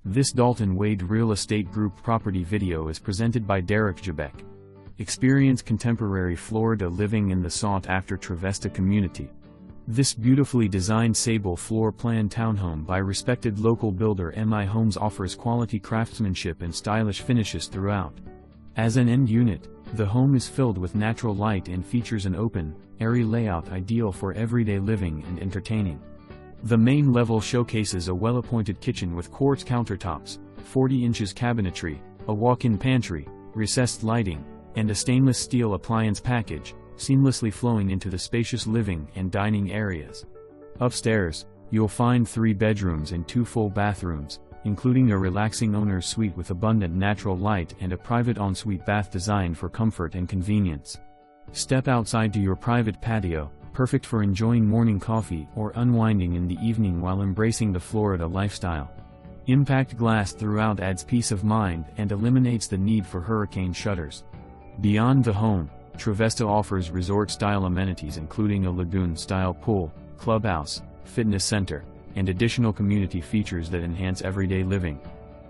This Dalton Wade Real Estate Group property video is presented by Derek Jabek. Experience contemporary Florida living in the sought-after Trevesta community. This beautifully designed Sable floor plan townhome by respected local builder MI Homes offers quality craftsmanship and stylish finishes throughout. As an end unit, the home is filled with natural light and features an open, airy layout ideal for everyday living and entertaining. The main level showcases a well-appointed kitchen with quartz countertops, 40 inches cabinetry, a walk-in pantry, recessed lighting, and a stainless steel appliance package, seamlessly flowing into the spacious living and dining areas. Upstairs, you'll find 3 bedrooms and 2 full bathrooms, including a relaxing owner's suite with abundant natural light and a private ensuite bath designed for comfort and convenience. Step outside to your private patio, perfect for enjoying morning coffee or unwinding in the evening while embracing the Florida lifestyle. Impact glass throughout adds peace of mind and eliminates the need for hurricane shutters. Beyond the home, Trevesta offers resort-style amenities including a lagoon-style pool, clubhouse, fitness center, and additional community features that enhance everyday living.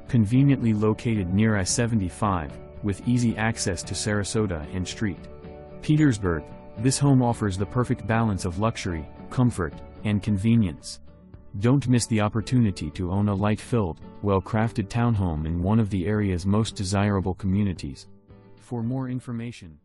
Conveniently located near I-75, with easy access to Sarasota and St. Petersburg, this home offers the perfect balance of luxury, comfort, and convenience. Don't miss the opportunity to own a light-filled, well-crafted townhome in one of the area's most desirable communities. For more information,